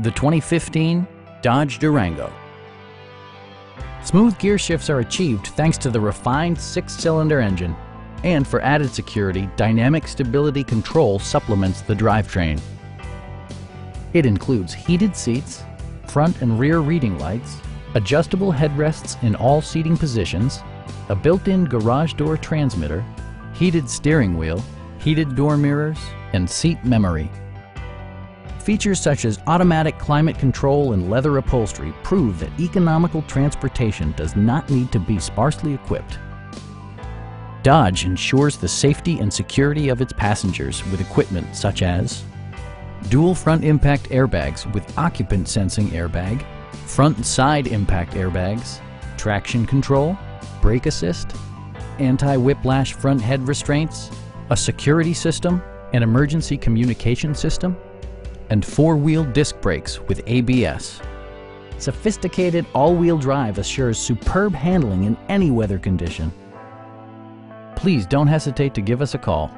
The 2015 Dodge Durango. Smooth gear shifts are achieved thanks to the refined 6-cylinder engine. And for added security, dynamic stability control supplements the drivetrain. It includes heated seats, front and rear reading lights, adjustable headrests in all seating positions, a built-in garage door transmitter, heated steering wheel, heated door mirrors, and seat memory. Features such as automatic climate control and leather upholstery prove that economical transportation does not need to be sparsely equipped. Dodge ensures the safety and security of its passengers with equipment such as dual front impact airbags with occupant sensing airbag, front and side impact airbags, traction control, brake assist, anti-whiplash front head restraints, a security system, an emergency communication system, and 4-wheel disc brakes with ABS. Sophisticated all-wheel drive assures superb handling in any weather condition. Please don't hesitate to give us a call.